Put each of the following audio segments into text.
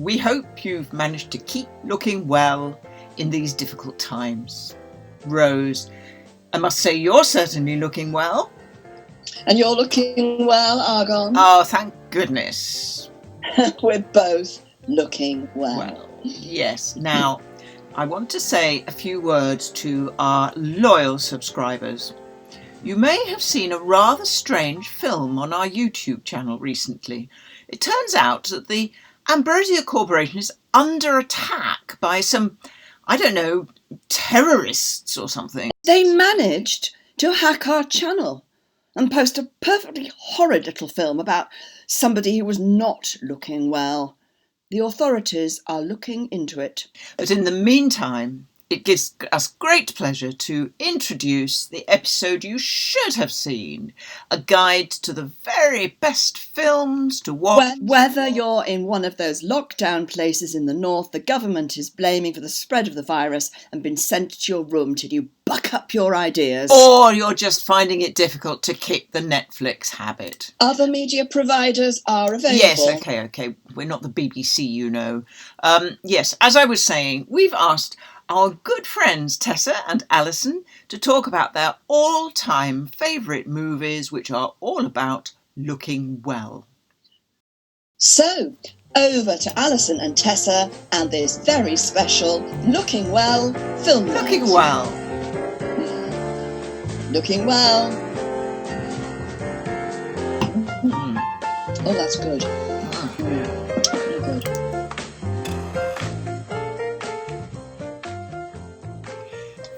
we hope you've managed to keep looking well in these difficult times. Rose, I must say you're certainly looking well. And you're looking well, Argon. Oh, thank goodness. We're both looking well. Yes. Now, I want to say a few words to our loyal subscribers. You may have seen a rather strange film on our YouTube channel recently. It turns out that the Ambrosia Corporation is under attack by some, I don't know, terrorists or something. They managed to hack our channel and post a perfectly horrid little film about somebody who was not looking well. The authorities are looking into it. But in the meantime, it gives us great pleasure to introduce the episode you should have seen, a guide to the very best films to watch. Whether you're in one of those lockdown places in the north the government is blaming for the spread of the virus and been sent to your room till you buck up your ideas. Or you're just finding it difficult to kick the Netflix habit. Other media providers are available. Yes, okay. We're not the BBC, you know. Yes, as I was saying, we've asked our good friends Tessa and Alison to talk about their all-time favourite movies, which are all about looking well. So, over to Alison and Tessa and this very special Looking Well film night. Looking well. Looking well. Oh, that's good. Really good.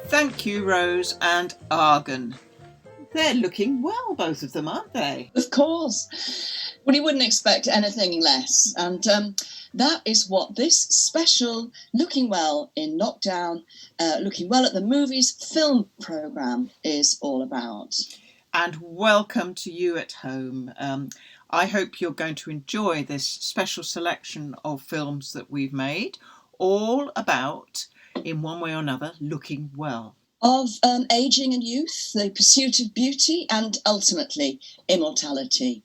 Thank you, Rose and Argon. They're looking well, both of them, aren't they? Of course. Well, you wouldn't expect anything less. And that is what this special Looking Well in Lockdown, Looking Well at the Movies film programme is all about. And welcome to you at home. I hope you're going to enjoy this special selection of films that we've made, all about, in one way or another, looking well. Of ageing and youth, the pursuit of beauty, and ultimately immortality.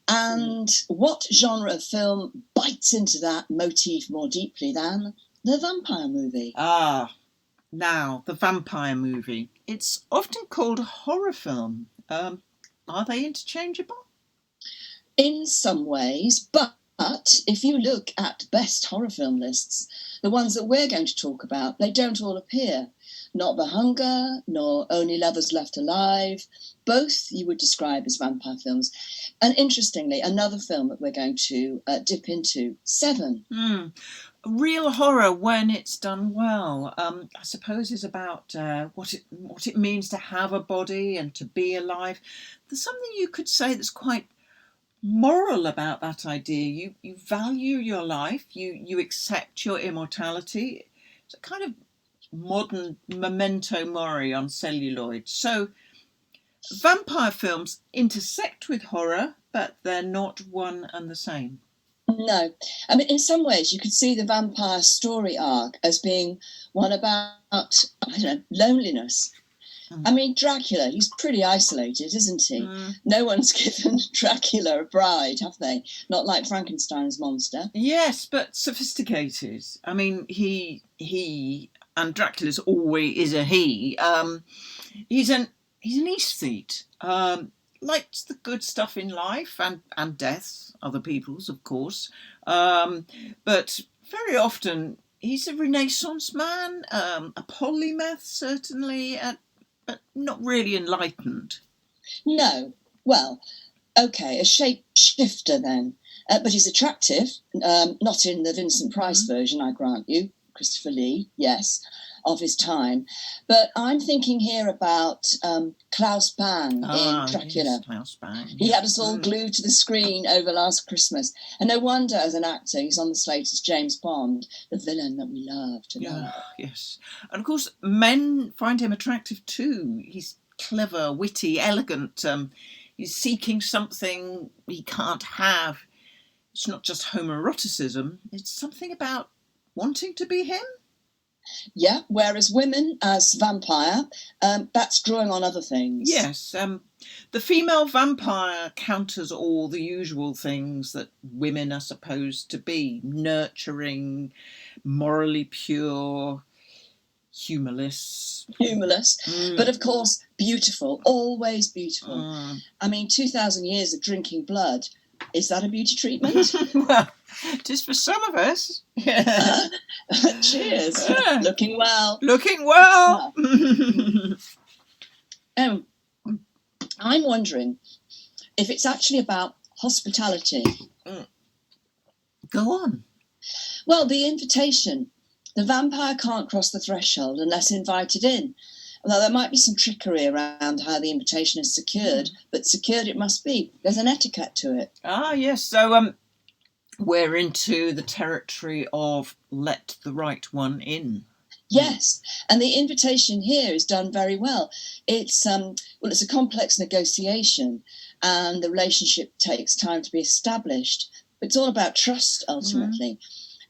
And what genre of film bites into that motif more deeply than the vampire movie? Now, the vampire movie. It's often called a horror film. Are they interchangeable? In some ways, but if you look at best horror film lists, the ones that we're going to talk about, they don't all appear. Not The Hunger, nor Only Lovers Left Alive. Both you would describe as vampire films. And interestingly, another film that we're going to dip into, Seven. Real horror when it's done well. I suppose is about what it means to have a body and to be alive. There's something you could say that's quite moral about that idea. You value your life. You accept your immortality. It's a kind of modern memento mori on celluloid. So vampire films intersect with horror, but they're not one and the same. No. I mean, in some ways, you could see the vampire story arc as being one about, loneliness. I mean, Dracula, he's pretty isolated, isn't he? No one's given Dracula a bride, have they? Not like Frankenstein's monster. Yes, but sophisticated. I mean, he and Dracula's always is a he. He's an aesthete. Likes the good stuff in life and death, other people's, of course. But very often he's a Renaissance man, a polymath certainly, but not really enlightened. No. Well, okay, a shapeshifter then. But he's attractive, not in the Vincent Price version, I grant you. Christopher Lee, yes, of his time. But I'm thinking here about Klaus Bang in Dracula. Yes, Klaus Bang. He had us all glued to the screen over last Christmas. And no wonder, as an actor, he's on the slate as James Bond, the villain that we love to love. Yes. And of course, men find him attractive too. He's clever, witty, elegant. He's seeking something he can't have. It's not just homoeroticism. It's something about wanting to be him. Yeah, whereas women as vampire, that's drawing on other things. Yes, the female vampire counters all the usual things that women are supposed to be: nurturing, morally pure, humorless. Humorless, but of course beautiful, always beautiful. Mm. I mean, 2,000 years of drinking blood. Is that a beauty treatment? Well, just for some of us. Cheers. Looking well. Looking well. I'm wondering if it's actually about hospitality. Go on. Well, the invitation. The vampire can't cross the threshold unless invited in. Although there might be some trickery around how the invitation is secured, but secured it must be. There's an etiquette to it. Ah, yes. So we're into the territory of let the right one in. Yes, and the invitation here is done very well. It's it's a complex negotiation, and the relationship takes time to be established. It's all about trust ultimately,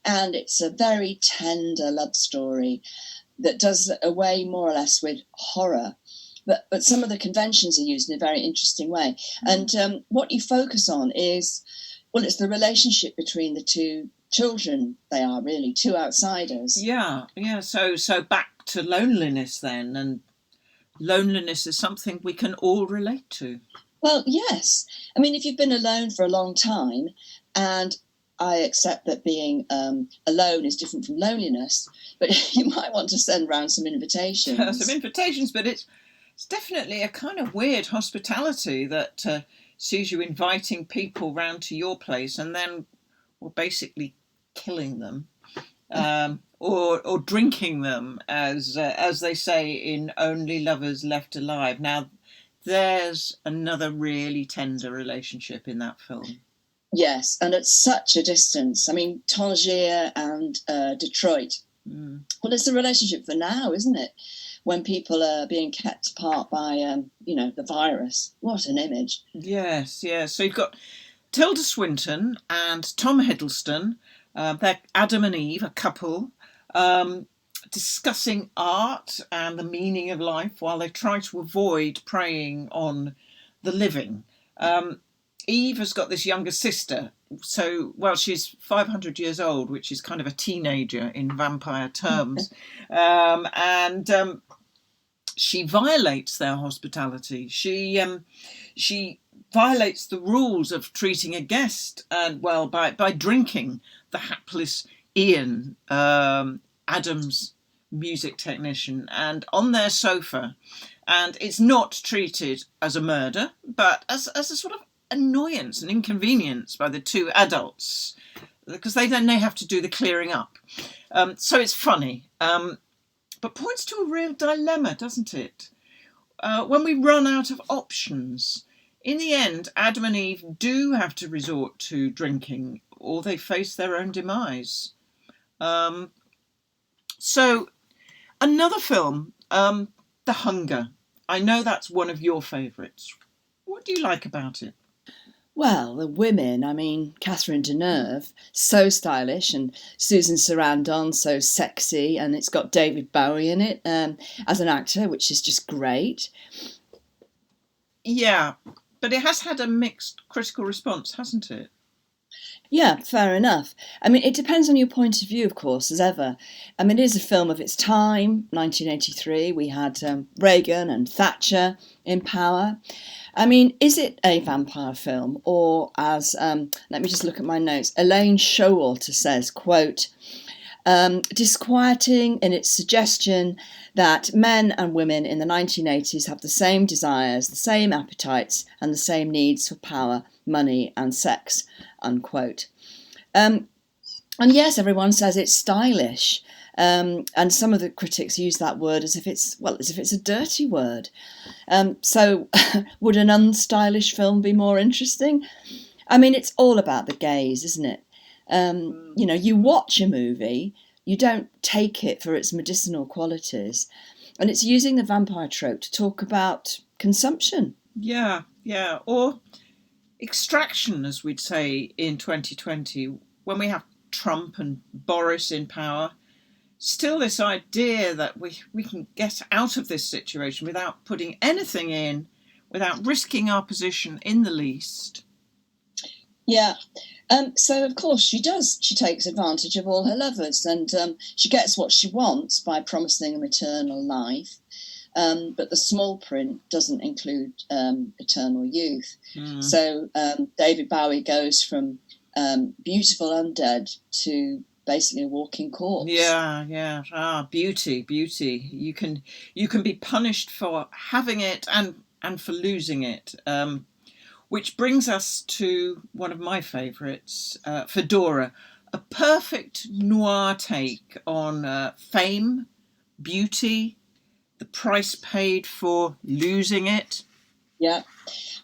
and it's a very tender love story that does away more or less with horror. But some of the conventions are used in a very interesting way. And what you focus on is, well, it's the relationship between the two children. They are really two outsiders. Yeah. So back to loneliness then, and loneliness is something we can all relate to. Well, yes. I mean, if you've been alone for a long time, and I accept that being alone is different from loneliness, but you might want to send round some invitations. Some invitations, but it's definitely a kind of weird hospitality that sees you inviting people round to your place and then, well, basically killing them, or drinking them, as they say in Only Lovers Left Alive. Now, there's another really tender relationship in that film. Yes, and at such a distance. I mean, Tangier and Detroit. Well, it's a relationship for now, isn't it? When people are being kept apart by, the virus. What an image. Yes. So you've got Tilda Swinton and Tom Hiddleston. They're Adam and Eve, a couple, discussing art and the meaning of life while they try to avoid preying on the living. Eve has got this younger sister, so, well, she's 500 years old, which is kind of a teenager in vampire terms, and she violates their hospitality. She violates the rules of treating a guest, and, well, by drinking the hapless Ian, Adam's music technician, and on their sofa. And it's not treated as a murder, but as a sort of annoyance and inconvenience by the two adults, because they have to do the clearing up. So it's funny, but points to a real dilemma, doesn't it? When we run out of options, in the end, Adam and Eve do have to resort to drinking, or they face their own demise. So another film, The Hunger. I know that's one of your favourites. What do you like about it? Well, the women, I mean, Catherine Deneuve, so stylish, and Susan Sarandon, so sexy, and it's got David Bowie in it as an actor, which is just great. Yeah, but it has had a mixed critical response, hasn't it? Yeah, fair enough. I mean, it depends on your point of view, of course, as ever. I mean, it is a film of its time, 1983. We had Reagan and Thatcher in power. I mean, is it a vampire film? Or, as, let me just look at my notes, Elaine Showalter says, quote, disquieting in its suggestion that men and women in the 1980s have the same desires, the same appetites, and the same needs for power, money, and sex, unquote. And yes, everyone says it's stylish. And some of the critics use that word as if it's a dirty word. So would an unstylish film be more interesting? I mean, it's all about the gaze, isn't it? You watch a movie, you don't take it for its medicinal qualities, and it's using the vampire trope to talk about consumption. Yeah, or extraction, as we'd say in 2020, when we have Trump and Boris in power. still this idea that we can get out of this situation without putting anything in, without risking our position in the least. Yeah. So, of course, she does. She takes advantage of all her lovers, and she gets what she wants by promising them eternal life. But the small print doesn't include eternal youth. So David Bowie goes from beautiful undead to basically a walking corpse. Yeah. Beauty. You can be punished for having it and for losing it. Which brings us to one of my favourites, Fedora, a perfect noir take on fame, beauty, the price paid for losing it. Yeah.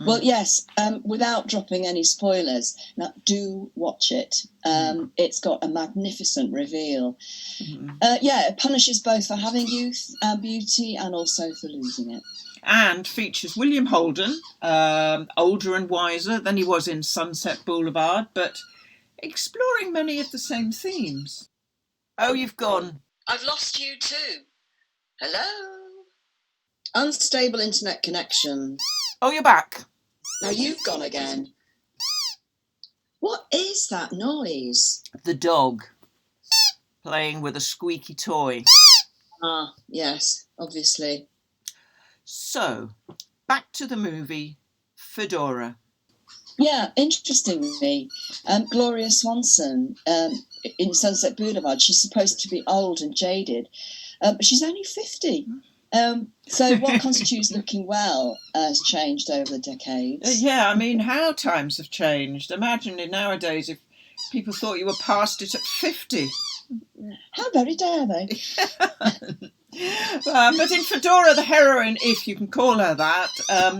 Well, yes, without dropping any spoilers, now do watch it. It's got a magnificent reveal. It punishes both for having youth and beauty and also for losing it. And features William Holden, older and wiser than he was in Sunset Boulevard, but exploring many of the same themes. Oh, you've gone. I've lost you too. Hello? Unstable internet connection. Oh, you're back. Now you've gone again. What is that noise? The dog playing with a squeaky toy. Ah, yes, obviously. So, back to the movie Fedora. Yeah, interestingly, Gloria Swanson in Sunset Boulevard, she's supposed to be old and jaded, but she's only 50. So what constitutes looking well has changed over the decades. Yeah, I mean, how times have changed. Imagine nowadays if people thought you were past it at 50. How very dare they? But in Fedora, the heroine, if you can call her that,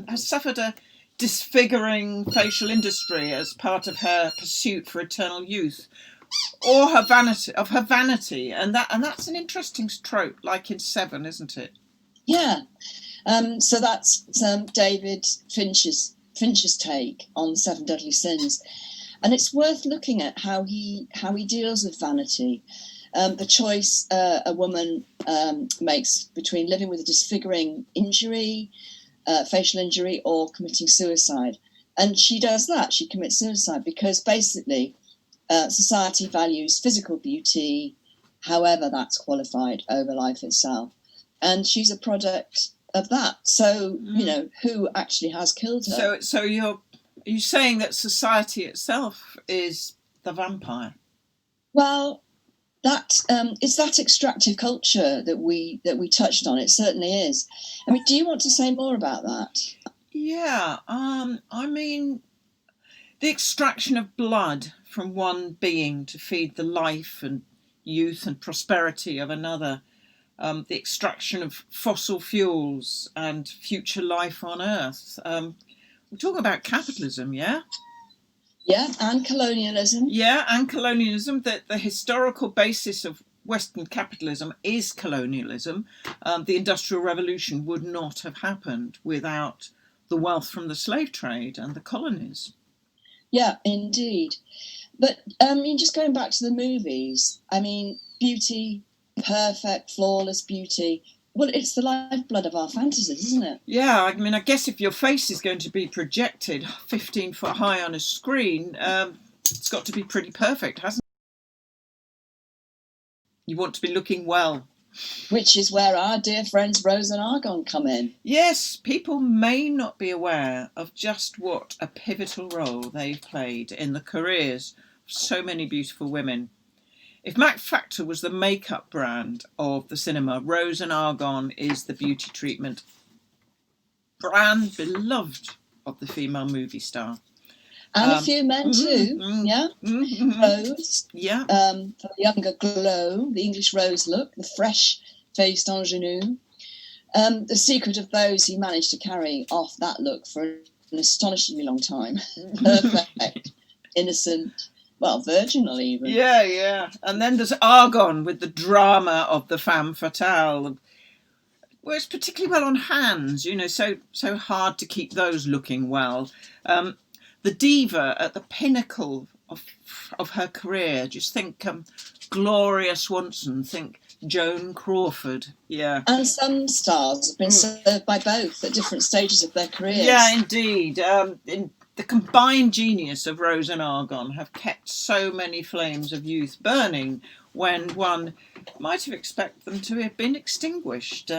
has suffered a disfiguring facial industry as part of her pursuit for eternal youth, or her vanity, and that's an interesting trope, like in Seven, isn't it? Yeah. So that's David Fincher's take on Seven Deadly Sins, and it's worth looking at how he deals with vanity. The choice a woman makes between living with a disfiguring injury, facial injury, or committing suicide. And she does that. She commits suicide because basically society values physical beauty, however that's qualified, over life itself. And she's a product of that. So, who actually has killed her? So are you saying that society itself is the vampire? Well, that it's that extractive culture that we touched on. It certainly is. I mean, do you want to say more about that? Yeah. I mean, the extraction of blood from one being to feed the life and youth and prosperity of another. The extraction of fossil fuels and future life on Earth. We're talking about capitalism, yeah? Yeah, and colonialism. Yeah, and colonialism. That the historical basis of Western capitalism is colonialism. The Industrial Revolution would not have happened without the wealth from the slave trade and the colonies. Yeah, indeed. But just going back to the movies, I mean, beauty, perfect, flawless beauty. Well, it's the lifeblood of our fantasies, isn't it? Yeah, I mean, I guess if your face is going to be projected 15 foot high on a screen, it's got to be pretty perfect, hasn't it? You want to be looking well. Which is where our dear friends Rose and Argon come in. Yes, people may not be aware of just what a pivotal role they've played in the careers of so many beautiful women. If Mac Factor was the makeup brand of the cinema, Rose and Argon is the beauty treatment brand beloved of the female movie star. And a few men too, yeah. Rose, yeah. For the younger glow, the English rose look, the fresh-faced ingenue. The secret of those who managed to carry off that look for an astonishingly long time. Perfect, innocent, well, virginal even. Yeah. And then there's Argon with the drama of the femme fatale. Works particularly well on hands, so hard to keep those looking well. The diva at the pinnacle of her career. Just think Gloria Swanson, think Joan Crawford. Yeah. And some stars have been served by both at different stages of their careers. Yeah, indeed. The combined genius of Rose and Argon have kept so many flames of youth burning when one might have expected them to have been extinguished.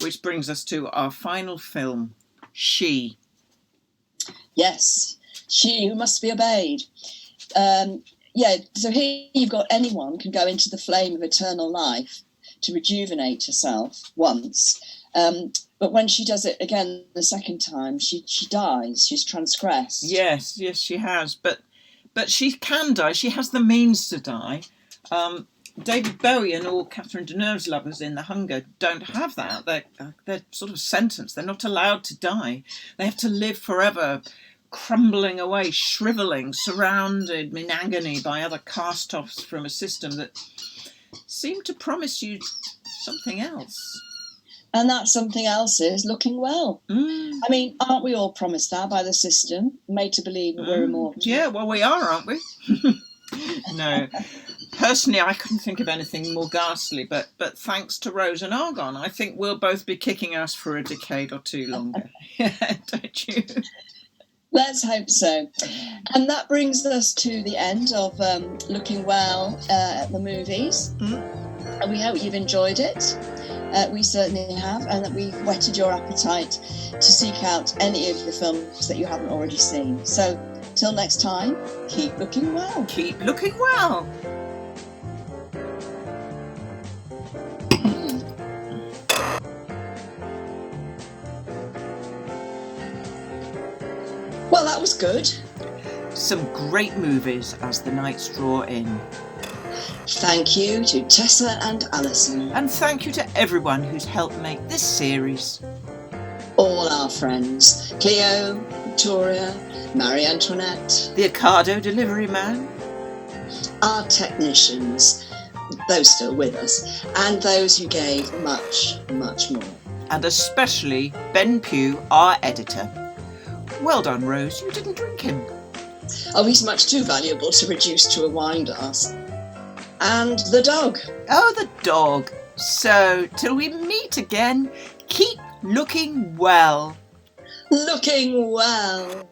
Which brings us to our final film, She. Yes, She Who Must Be Obeyed. So here you've got anyone can go into the flame of eternal life to rejuvenate herself once. But when she does it again the second time, she dies. She's transgressed. Yes, she has. But she can die. She has the means to die. David Bowie and all Catherine Deneuve's lovers in The Hunger don't have that. They're sort of sentenced. They're not allowed to die. They have to live forever, crumbling away, shrivelling, surrounded in agony by other cast-offs from a system that seemed to promise you something else. And that something else is looking well. I mean, aren't we all promised that by the system, made to believe we're immortal? Yeah, well, we are, aren't we? No. Personally, I couldn't think of anything more ghastly, but thanks to Rose and Argon, I think we'll both be kicking ass for a decade or two longer. Don't you? Let's hope so. And that brings us to the end of Looking Well at the movies. And we hope you've enjoyed it. We certainly have, and that we've whetted your appetite to seek out any of the films that you haven't already seen. So, till next time, keep looking well. Keep looking well. Well, that was good. Some great movies as the nights draw in. Thank you to Tessa and Alison. And thank you to everyone who's helped make this series. All our friends, Cleo, Victoria, Marie Antoinette. The Ocado delivery man. Our technicians, those still with us, and those who gave much, much more. And especially Ben Pugh, our editor. Well done, Rose, you didn't drink him. Oh, he's much too valuable to reduce to a wine glass. And the dog. Oh, the dog. So, till we meet again, keep looking well. Looking well.